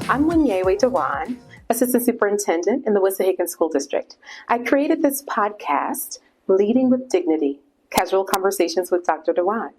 I'm Mwenyewe Dawan, Assistant Superintendent in the Wissahickon School District. I created this podcast, Leading with Dignity, Casual Conversations with Dr. Dawan,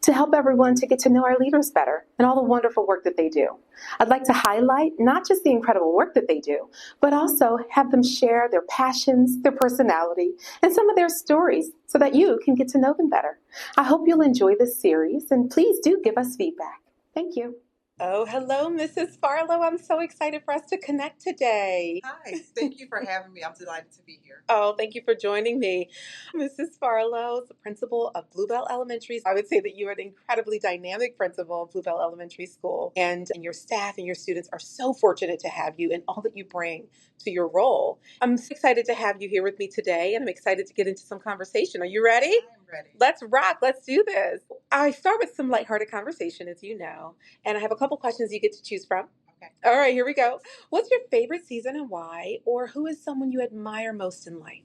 to help everyone to get to know our leaders better and all the wonderful work that they do. I'd like to highlight not just the incredible work that they do, but also have them share their passions, their personality, and some of their stories so that you can get to know them better. I hope you'll enjoy this series, and please do give us feedback. Thank you. Oh, hello, Mrs. Farlow. I'm so excited for us to connect today. Hi, thank you for having me. I'm delighted to be here. Oh, thank you for joining me. Mrs. Farlow is the principal of Bluebell Elementary. I would say that you are an incredibly dynamic principal of Bluebell Elementary School, and your staff and your students are so fortunate to have you and all that you bring to your role. I'm so excited to have you here with me today, and I'm excited to get into some conversation. Are you ready? I'm ready. Let's rock. Let's do this. I start with some lighthearted conversation, as you know, and I have a couple questions you get to choose from. Okay. All right, here we go. What's your favorite season and why? Or who is someone you admire most in life?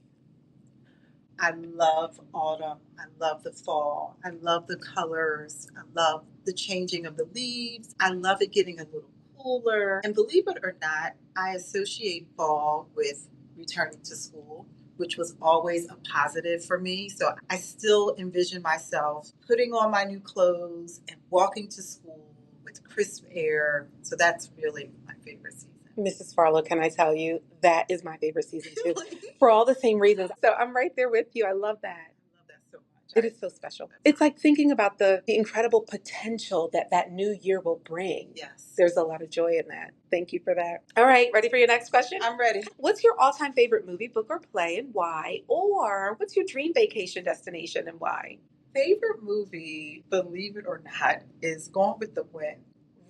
I love autumn. I love the fall. I love the colors. I love the changing of the leaves. I love it getting a little cooler. And believe it or not, I associate fall with returning to school, which was always a positive for me. So I still envision myself putting on my new clothes and walking to school with crisp air. So that's really my favorite season. Mrs. Farlow, can I tell you, that is my favorite season too, Really? for all the same reasons. So I'm right there with you. I love that. I love that so much. It is so special. It's like thinking about the incredible potential that new year will bring. Yes. There's a lot of joy in that. Thank you for that. All right, ready for your next question? I'm ready. What's your all-time favorite movie, book, or play, and why? Or what's your dream vacation destination and why? Favorite movie, believe it or not, is Gone with the Wind.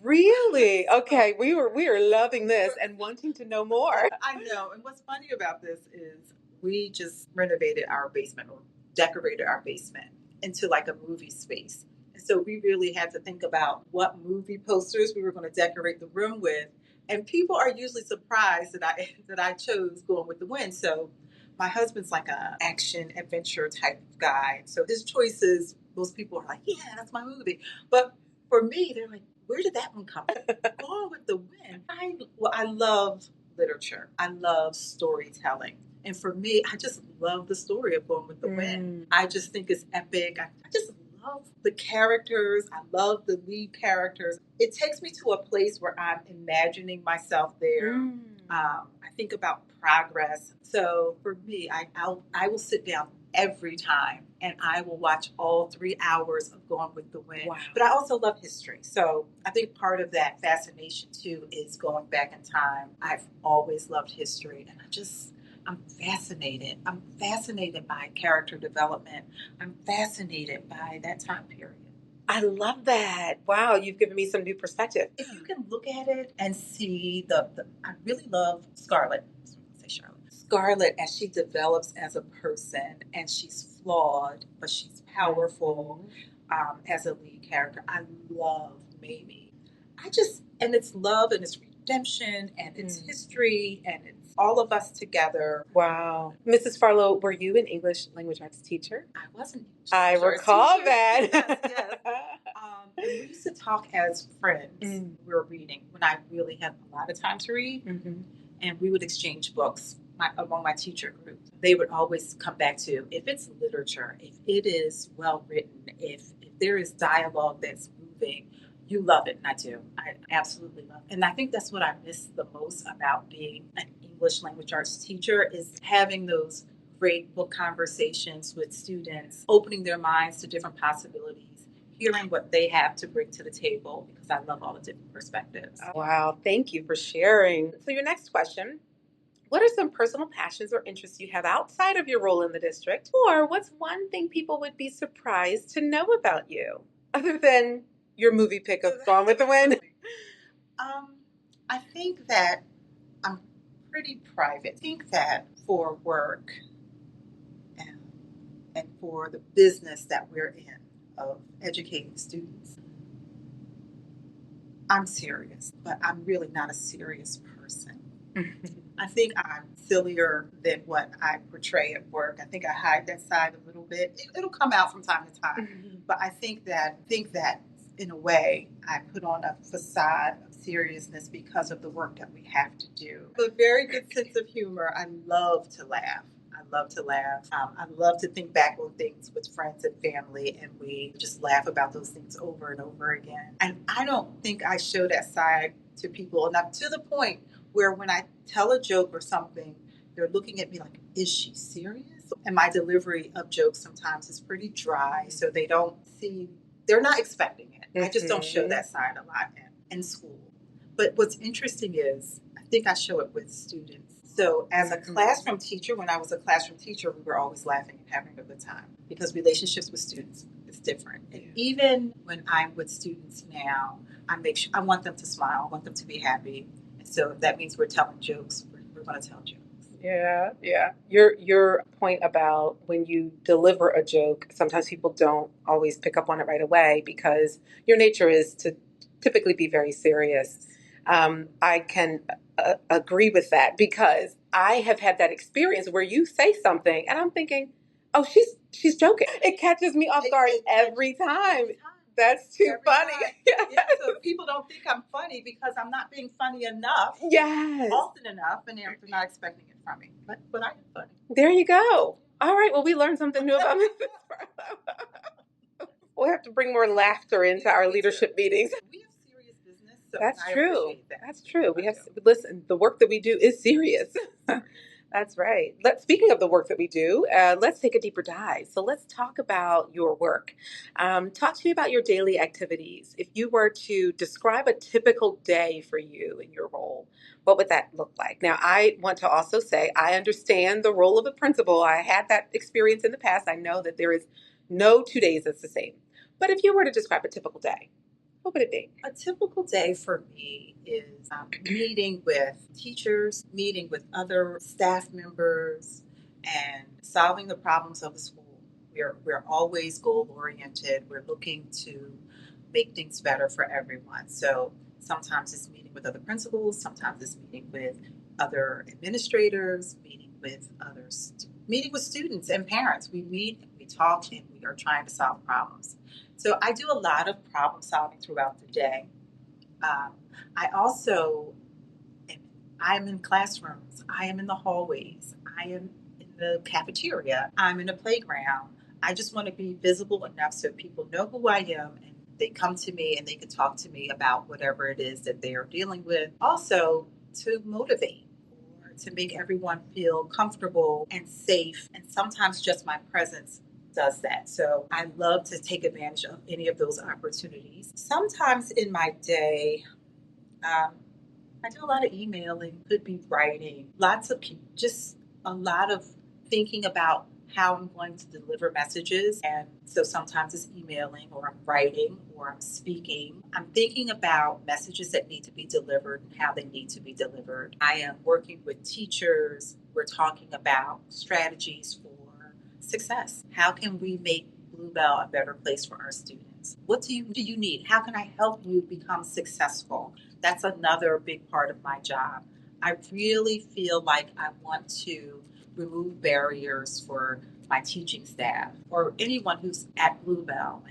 Really? Okay, we are loving this and wanting to know more. I know. And what's funny about this is we just renovated our basement or decorated our basement into like a movie space. And so we really had to think about what movie posters we were going to decorate the room with. And people are usually surprised that I chose Going with the Wind. So my husband's like a action adventure type of guy. So his choices, most people are like, yeah, that's my movie. But for me, they're like, where did that one come from? Gone with the Wind. I love literature. I love storytelling. And for me, I just love the story of Gone with the Wind. I just think it's epic. I just love the characters. I love the lead characters. It takes me to a place where I'm imagining myself there. I think about progress. So for me, I will sit down every time and I will watch all 3 hours of Gone with the Wind. Wow. But I also love history. So I think part of that fascination too is going back in time. I've always loved history and I'm fascinated. I'm fascinated by character development. I'm fascinated by that time period. I love that. Wow, you've given me some new perspective. If you can look at it and see I really love Scarlett. Say Charlotte. Scarlett as she develops as a person and she's flawed, but she's powerful as a lead character. I love Mamie. And it's love and it's redemption and it's history and it's all of us together. Wow. Mrs. Farlow, were you an English language arts teacher? I wasn't. I recall that. Yes. And we used to talk as friends. We were reading when I really had a lot of time to read. And we would exchange books among my teacher group. They would always come back to, if it's literature, if it is well written, if there is dialogue that's moving, you love it. And I do. I absolutely love it. And I think that's what I miss the most about being an English language arts teacher is having those great book conversations with students, opening their minds to different possibilities, hearing what they have to bring to the table, because I love all the different perspectives. Wow, thank you for sharing. So your next question, what are some personal passions or interests you have outside of your role in the district? Or what's one thing people would be surprised to know about you, other than your movie pick of Gone with the Wind? I think that I'm pretty private. I think that for work and for the business that we're in of educating students, I'm serious, but I'm really not a serious person. I think I'm sillier than what I portray at work. I think I hide that side a little bit. It'll come out from time to time, but I think that in a way, I put on a facade of seriousness because of the work that we have to do. A very good sense of humor. I love to laugh. I love to laugh. I love to think back on things with friends and family, and we just laugh about those things over and over again. And I don't think I show that side to people enough, to the point where when I tell a joke or something, they're looking at me like, is she serious? And my delivery of jokes sometimes is pretty dry, so they're not expecting it. I just don't show that side a lot in school. But what's interesting is, I think I show it with students. So as a classroom teacher, when I was a classroom teacher, we were always laughing and having a good time because relationships with students is different. And even when I'm with students now, I want them to smile. I want them to be happy. And so if that means we're telling jokes, we're going to tell jokes. Yeah, yeah. Your point about when you deliver a joke, sometimes people don't always pick up on it right away because your nature is to typically be very serious. I can agree with that because I have had that experience where you say something and I'm thinking, oh, she's joking. It catches me off guard every time. That's too funny. Yeah, so people don't think I'm funny because I'm not being funny enough. Yes. Often enough, and they're not expecting it from me. But I am funny. There you go. All right. Well, we learned something new about Mrs. Farlow. We'll have to bring more laughter into our leadership meetings. We have serious business. So That's I true. appreciate that. That's true. Listen, the work that we do is serious. That's right. Speaking of the work that we do, let's take a deeper dive. So let's talk about your work. Talk to me about your daily activities. If you were to describe a typical day for you in your role, what would that look like? Now, I want to also say I understand the role of a principal. I had that experience in the past. I know that there is no 2 days that's the same. But if you were to describe a typical day, what would it be? A typical day for me is meeting with teachers, meeting with other staff members, and solving the problems of the school. We're always goal oriented. We're looking to make things better for everyone. So sometimes it's meeting with other principals, sometimes it's meeting with other administrators, meeting with students and parents. We meet, and we talk, and we are trying to solve problems. So I do a lot of problem solving throughout the day. I'm in classrooms. I am in the hallways. I am in the cafeteria. I'm in a playground. I just want to be visible enough so people know who I am and they come to me and they can talk to me about whatever it is that they are dealing with. Also, to motivate or to make everyone feel comfortable and safe. And sometimes just my presence does that. So I love to take advantage of any of those opportunities. Sometimes in my day, I do a lot of emailing, could be writing, just a lot of thinking about how I'm going to deliver messages. And so sometimes it's emailing or I'm writing or I'm speaking. I'm thinking about messages that need to be delivered and how they need to be delivered. I am working with teachers. We're talking about strategies for success. How can we make Bluebell a better place for our students? What do you need? How can I help you become successful? That's another big part of my job. I really feel like I want to remove barriers for my teaching staff or anyone who's at Bluebell.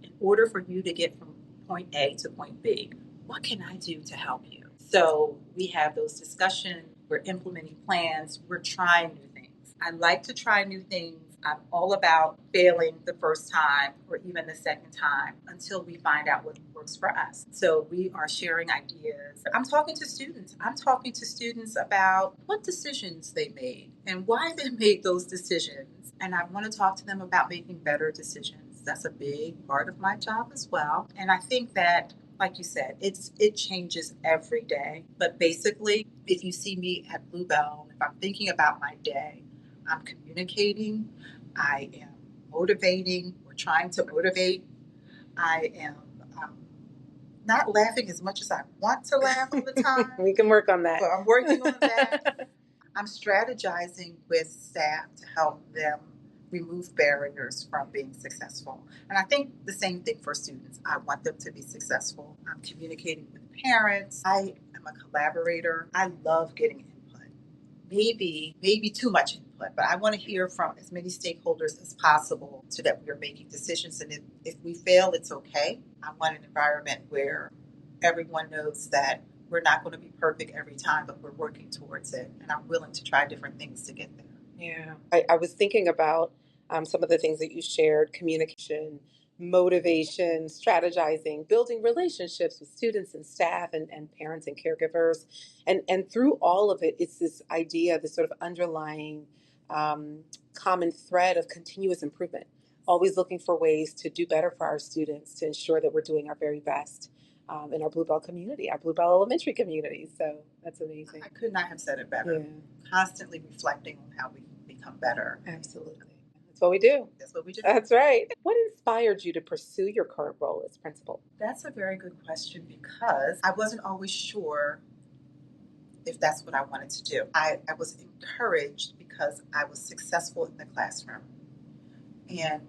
In order for you to get from point A to point B, what can I do to help you? So we have those discussions. We're implementing plans. We're trying new things. I like to try new things. I'm all about failing the first time or even the second time until we find out what works for us. So we are sharing ideas. I'm talking to students. I'm talking to students about what decisions they made and why they made those decisions. And I want to talk to them about making better decisions. That's a big part of my job as well. And I think that, like you said, it changes every day. But basically, if you see me at Bluebell, if I'm thinking about my day, I'm communicating, I am motivating or trying to motivate, I am not laughing as much as I want to laugh all the time. We can work on that. So I'm working on that. I'm strategizing with staff to help them remove barriers from being successful. And I think the same thing for students. I want them to be successful. I'm communicating with parents. I am a collaborator. I love getting input. Maybe too much input. input. But I want to hear from as many stakeholders as possible so that we are making decisions. And if we fail, it's okay. I want an environment where everyone knows that we're not going to be perfect every time, but we're working towards it. And I'm willing to try different things to get there. Yeah. I was thinking about some of the things that you shared: communication, motivation, strategizing, building relationships with students and staff and parents and caregivers. And through all of it, it's this idea, this sort of underlying common thread of continuous improvement, always looking for ways to do better for our students, to ensure that we're doing our very best in our Bluebell community, our Bluebell Elementary community. So that's amazing. I could not have said it better. Yeah. Constantly reflecting on how we become better. Absolutely. That's what we do. That's what we do. That's right. What inspired you to pursue your current role as principal? That's a very good question because I wasn't always sure if that's what I wanted to do. I was encouraged because I was successful in the classroom. And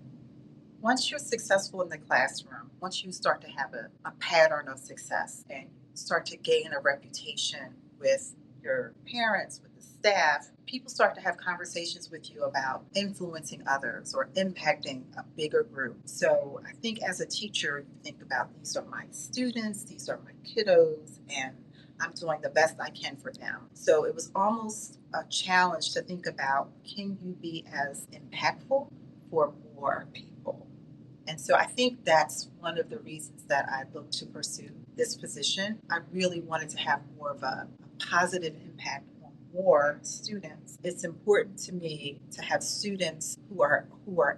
once you're successful in the classroom, once you start to have a pattern of success and start to gain a reputation with your parents, with the staff, people start to have conversations with you about influencing others or impacting a bigger group. So I think as a teacher, you think about, these are my students, these are my kiddos, and I'm doing the best I can for them. So it was almost a challenge to think about, can you be as impactful for more people? And so I think that's one of the reasons that I looked to pursue this position. I really wanted to have more of a positive impact on more students. It's important to me to have students who are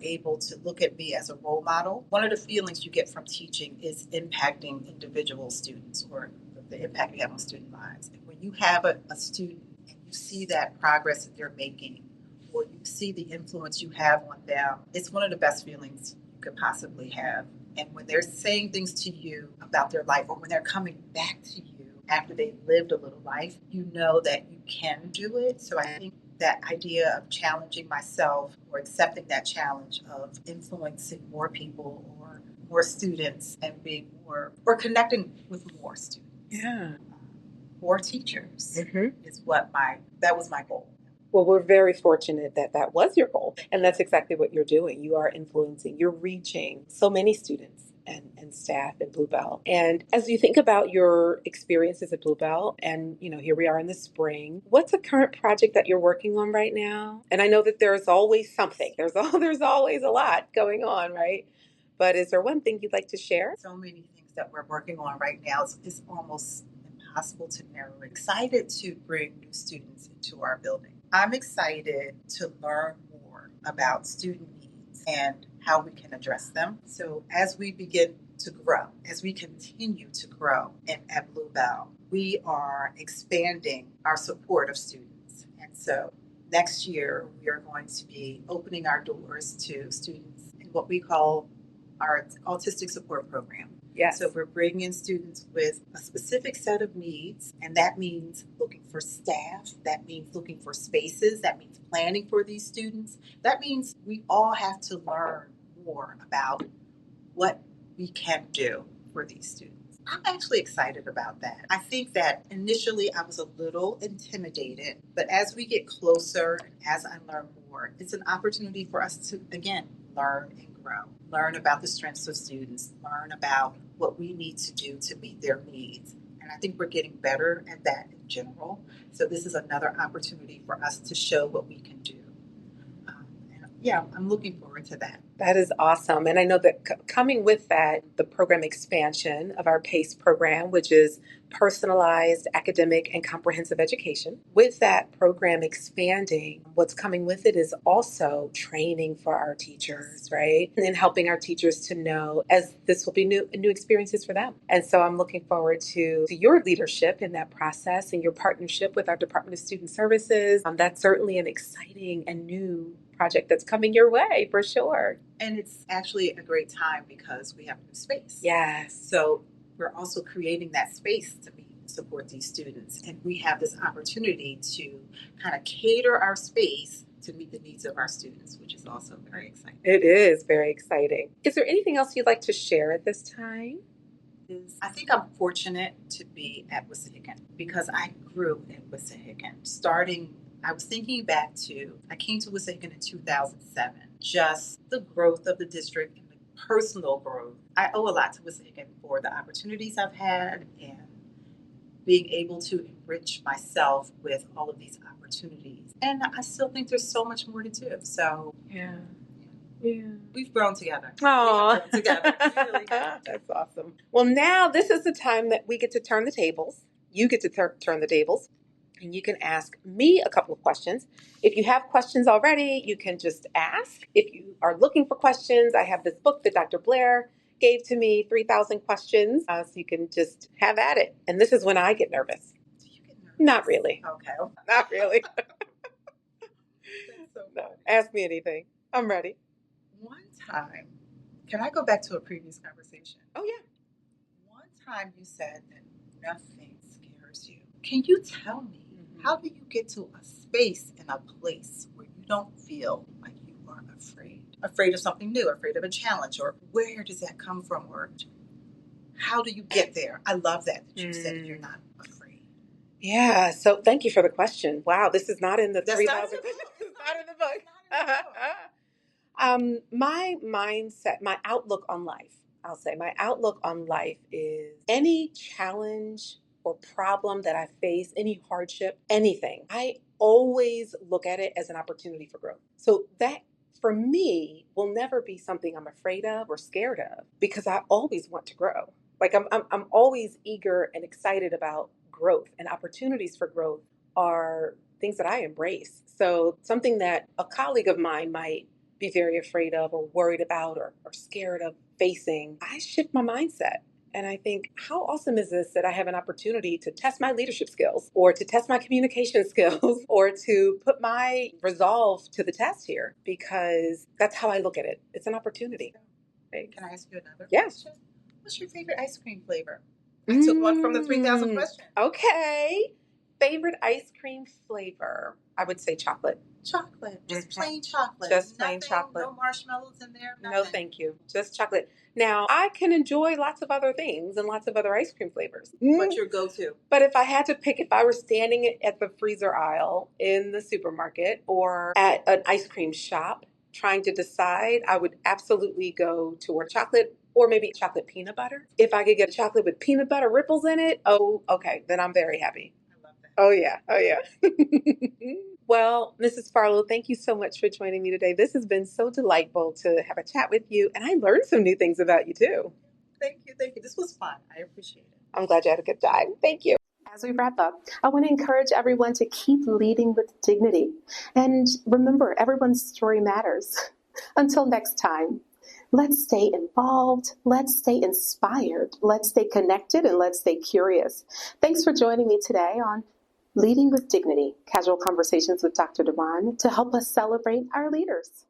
able to look at me as a role model. One of the feelings you get from teaching is impacting individual students, or the impact you have on student lives. And when you have a student and you see that progress that they're making, or you see the influence you have on them, it's one of the best feelings you could possibly have. And when they're saying things to you about their life, or when they're coming back to you after they've lived a little life, you know that you can do it. So I think that idea of challenging myself, or accepting that challenge of influencing more people or more students, and being more, or connecting with more students. Yeah. More teachers is that was my goal. Well, we're very fortunate that that was your goal. And that's exactly what you're doing. You are influencing, you're reaching so many students and staff at Bluebell. And as you think about your experiences at Bluebell, and here we are in the spring, what's a current project that you're working on right now? And I know that there's always something. There's always a lot going on, right? But is there one thing you'd like to share? So many things that we're working on right now. It's almost impossible to narrow. We're excited to bring new students into our building. I'm excited to learn more about student needs and how we can address them. So as we begin to grow, as we continue to grow at Bluebell, we are expanding our support of students. And so next year, we are going to be opening our doors to students in what we call our autistic support program. Yes. So we're bringing in students with a specific set of needs, and that means looking for staff, that means looking for spaces, that means planning for these students. That means we all have to learn more about what we can do for these students. I'm actually excited about that. I think that initially I was a little intimidated, but as we get closer and as I learn more, it's an opportunity for us to, again, learn and grow. Learn about the strengths of students, learn about what we need to do to meet their needs. And I think we're getting better at that in general. So this is another opportunity for us to show what we can do. I'm looking forward to that. That is awesome. And I know that coming with that, the program expansion of our PACE program, which is personalized academic and comprehensive education. With that program expanding, what's coming with it is also training for our teachers, right? And then helping our teachers to know, as this will be new experiences for them. And so I'm looking forward to your leadership in that process and your partnership with our Department of Student Services. That's certainly an exciting and new project that's coming your way for sure. And it's actually a great time because we have new space. Yes. So we're also creating that space to support these students. And we have this opportunity to kind of cater our space to meet the needs of our students, which is also very exciting. It is very exciting. Is there anything else you'd like to share at this time? I think I'm fortunate to be at Wissahickon because I grew in Wissahickon. Starting I was thinking back to, I came to Wissahickon in 2007, just the growth of the district and the personal growth. I owe a lot to Wissahickon for the opportunities I've had and being able to enrich myself with all of these opportunities. And I still think there's so much more to do. So Yeah. We've grown together. Oh, Together. We really have. That's awesome. Well, now this is the time that we get to turn the tables. You get to turn the tables, and you can ask me a couple of questions. If you have questions already, you can just ask. If you are looking for questions, I have this book that Dr. Blair gave to me, 3,000 questions, so you can just have at it. And this is when I get nervous. Do you get nervous? Not really. Okay. Not really. That's so No, funny. ask me anything. I'm ready. One time, can I go back to a previous conversation? Oh, yeah. One time you said that nothing scares you. Can you tell me, how do you get to a space in a place where you don't feel like you are afraid? Afraid of something new, afraid of a challenge, or where does that come from? Or how do you get there? I love that you said you're not afraid. Yeah, so thank you for the question. Wow, this is not in the That's 3,000. not in the book. It's not in the book. It's not in the book. My mindset, my outlook on life, I'll say my outlook on life is any challenge or problem that I face, any hardship, anything, I always look at it as an opportunity for growth. So that for me will never be something I'm afraid of or scared of because I always want to grow. Like I'm always eager and excited about growth, and opportunities for growth are things that I embrace. So something that a colleague of mine might be very afraid of or worried about or scared of facing, I shift my mindset. And I think, how awesome is this that I have an opportunity to test my leadership skills or to test my communication skills or to put my resolve to the test here, because that's how I look at it. It's an opportunity. Can I ask you another Yeah. question? What's your favorite ice cream flavor? I took one from the 3,000 questions. Okay. Favorite ice cream flavor? I would say chocolate. Chocolate. Just plain chocolate. Just plain Nothing, chocolate. No marshmallows in there. Nothing. No, thank you. Just chocolate. Now, I can enjoy lots of other things and lots of other ice cream flavors. What's your go-to? But if I had to pick, if I were standing at the freezer aisle in the supermarket or at an ice cream shop trying to decide, I would absolutely go toward chocolate or maybe chocolate peanut butter. If I could get a chocolate with peanut butter ripples in it, oh, okay, then I'm very happy. I love that. Oh, yeah. Oh, yeah. Well, Mrs. Farlow, thank you so much for joining me today. This has been so delightful to have a chat with you, and I learned some new things about you, too. Thank you. Thank you. This was fun. I appreciate it. I'm glad you had a good time. Thank you. As we wrap up, I want to encourage everyone to keep leading with dignity. And remember, everyone's story matters. Until next time, let's stay involved, let's stay inspired, let's stay connected, and let's stay curious. Thanks for joining me today on Leading with Dignity, Casual Conversations with Dr. Dawan, to help us celebrate our leaders.